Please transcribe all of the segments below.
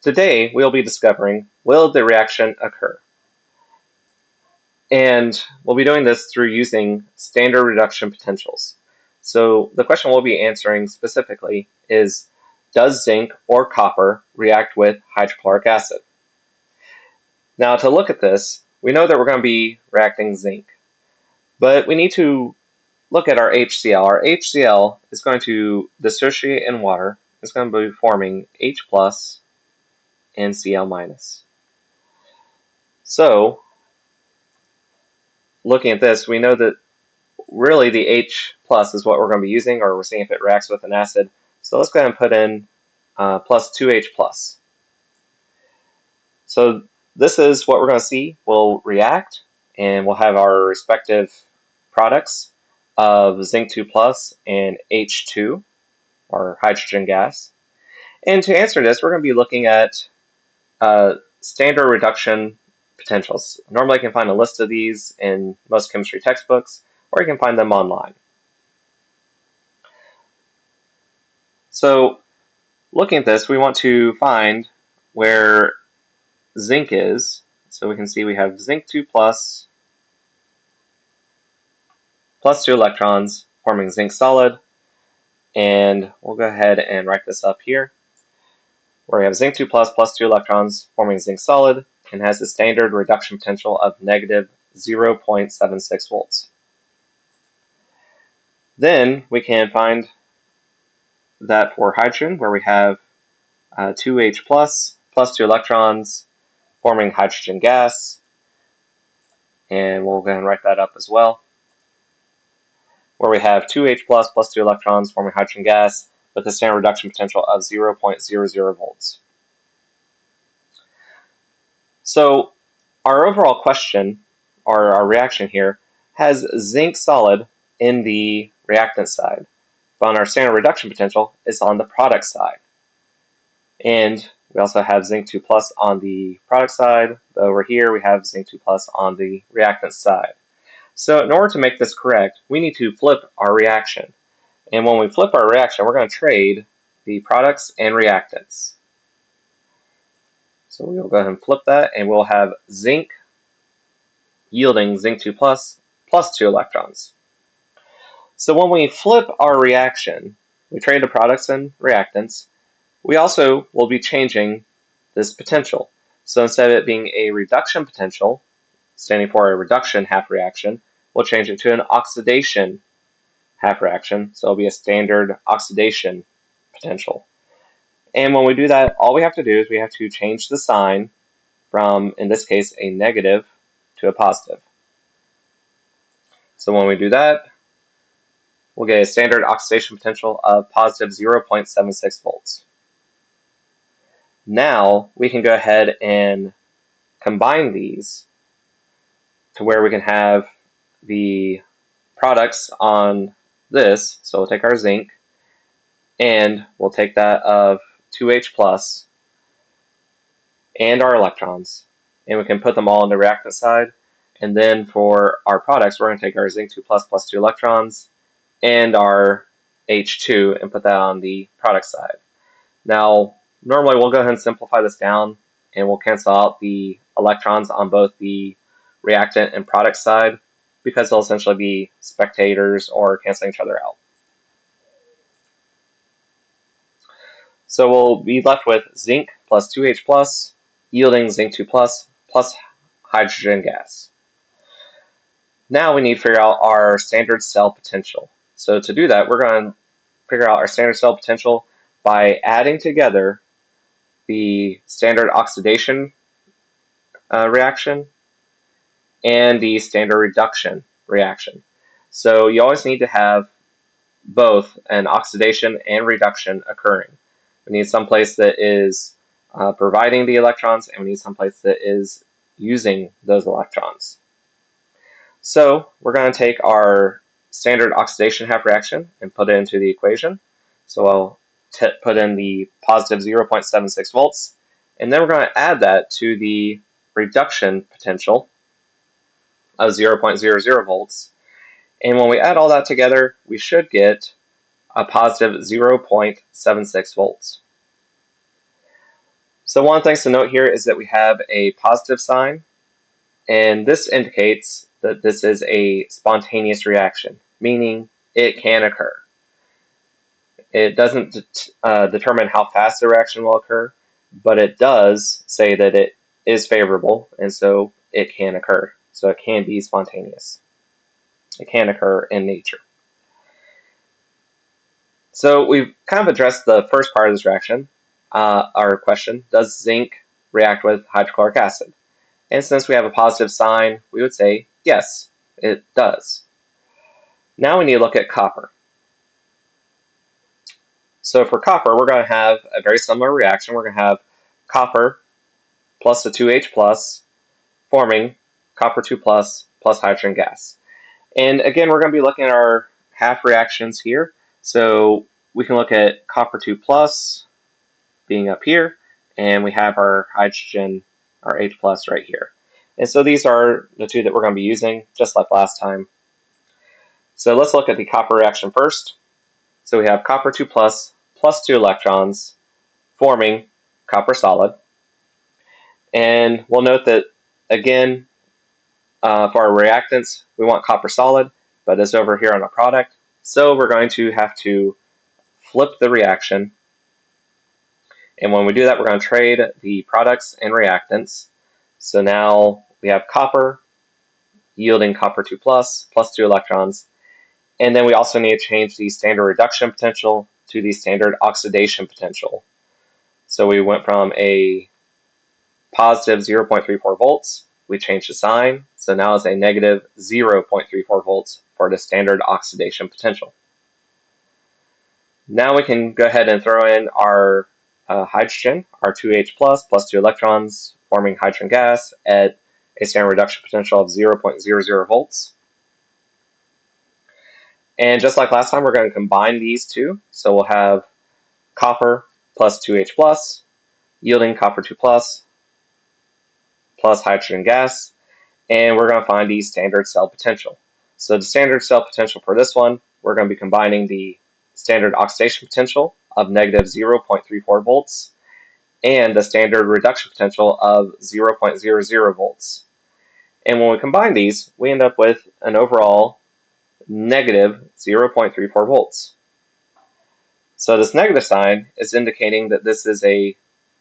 Today, we'll be discovering, will the reaction occur? And we'll be doing this through using standard reduction potentials. So the question we'll be answering specifically is, does zinc or copper react with hydrochloric acid? Now to look at this, we know that we're going to be reacting zinc, but we need to look at our HCl. Our HCl is going to dissociate in water. It's going to be forming H plus and Cl minus. So looking at this, we know that really the H plus is what we're going to be using, or we're seeing if it reacts with an acid. So let's go ahead and put in plus 2H plus. So this is what we're going to see will react, and we'll have our respective products of zinc 2 plus and H2, or hydrogen gas. And to answer this, we're going to be looking at standard reduction potentials. Normally you can find a list of these in most chemistry textbooks, or you can find them online. So looking at this, we want to find where zinc is. So we can see we have zinc 2 plus 2 electrons forming zinc solid. And we'll go ahead and write this up here, where we have zinc 2 plus 2 electrons forming zinc solid and has a standard reduction potential of negative 0.76 volts. Then we can find that for hydrogen, where we have 2H plus 2 electrons forming hydrogen gas, and we'll go ahead and write that up as well, where we have 2H plus 2 electrons forming hydrogen gas with a standard reduction potential of 0.00 volts. So our overall question, or our reaction here, has zinc solid in the reactant side, but on our standard reduction potential, it's on the product side. And we also have zinc 2 plus on the product side, but over here we have zinc 2 plus on the reactant side. So in order to make this correct, we need to flip our reaction. And when we flip our reaction, we're going to trade the products and reactants. So we'll go ahead and flip that, and we'll have zinc yielding zinc 2 plus 2 electrons. So when we flip our reaction, we trade the products and reactants, we also will be changing this potential. So instead of it being a reduction potential, standing for a reduction half reaction, we'll change it to an oxidation half reaction. So it'll be a standard oxidation potential. And when we do that, all we have to do is we have to change the sign from, in this case, a negative to a positive. So when we do that, we'll get a standard oxidation potential of positive 0.76 volts. Now we can go ahead and combine these to where we can have the products on this. So we'll take our zinc, and we'll take that of 2H plus and our electrons, and we can put them all on the reactant side. And then for our products, we're going to take our zinc 2 plus 2 electrons and our H2 and put that on the product side. Now, normally we'll go ahead and simplify this down, and we'll cancel out the electrons on both the reactant and product side, because they'll essentially be spectators or canceling each other out. So we'll be left with zinc plus 2H plus yielding zinc 2 plus hydrogen gas. Now we need to figure out our standard cell potential. So to do that, we're going to figure out our standard cell potential by adding together the standard oxidation reaction and the standard reduction reaction. So you always need to have both an oxidation and reduction occurring. We need some place that is providing the electrons, and we need some place that is using those electrons. So we're going to take our standard oxidation half reaction and put it into the equation. So I'll put in the positive 0.76 volts, and then we're going to add that to the reduction potential of 0.00 volts. And when we add all that together, we should get a positive 0.76 volts. So one of the things to note here is that we have a positive sign, and this indicates that this is a spontaneous reaction, meaning it can occur. It doesn't determine how fast the reaction will occur, but it does say that it is favorable, and so it can occur. So it can be spontaneous. It can occur in nature. So we've kind of addressed the first part of this reaction, our question, does zinc react with hydrochloric acid? And since we have a positive sign, we would say yes, it does. Now we need to look at copper. So for copper, we're going to have a very similar reaction. We're going to have copper plus the 2H plus forming copper 2 plus hydrogen gas. And again, we're going to be looking at our half reactions here. So we can look at copper 2 plus being up here, and we have our hydrogen, our H plus right here. And so these are the two that we're going to be using, just like last time. So let's look at the copper reaction first. So we have copper 2 plus 2 electrons forming copper solid. And we'll note that, again, for our reactants, we want copper solid, but it's over here on a product. So we're going to have to flip the reaction. And when we do that, we're going to trade the products and reactants. So now we have copper yielding copper 2 plus 2 electrons. And then we also need to change the standard reduction potential to the standard oxidation potential. So we went from a positive 0.34 volts, we changed the sign, so now it's a negative 0.34 volts for the standard oxidation potential. Now we can go ahead and throw in our hydrogen, our 2H plus 2 electrons forming hydrogen gas at a standard reduction potential of 0.00 volts. And just like last time, we're going to combine these two. So we'll have copper plus 2H plus yielding copper 2 plus hydrogen gas, and we're going to find the standard cell potential. So the standard cell potential for this one, we're going to be combining the standard oxidation potential of negative 0.34 volts and the standard reduction potential of 0.00 volts. And when we combine these, we end up with an overall negative 0.34 volts. So this negative sign is indicating that this is a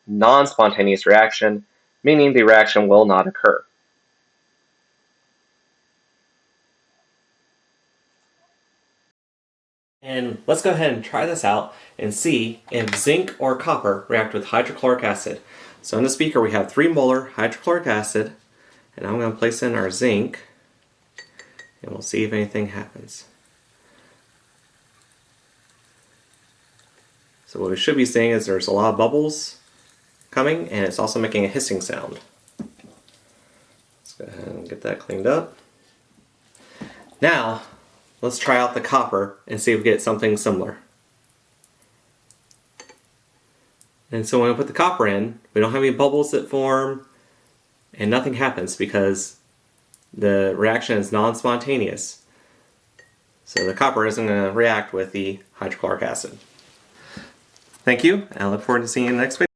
non-spontaneous reaction, meaning the reaction will not occur. And let's go ahead and try this out and see if zinc or copper react with hydrochloric acid. So in the beaker we have 3 molar hydrochloric acid, and I'm going to place in our zinc, and we'll see if anything happens. So what we should be seeing is there's a lot of bubbles coming, and it's also making a hissing sound. Let's go ahead and get that cleaned up. Now, let's try out the copper and see if we get something similar. And so when we put the copper in, we don't have any bubbles that form, and nothing happens because the reaction is non-spontaneous. So the copper isn't going to react with the hydrochloric acid. Thank you, and I look forward to seeing you in the next video.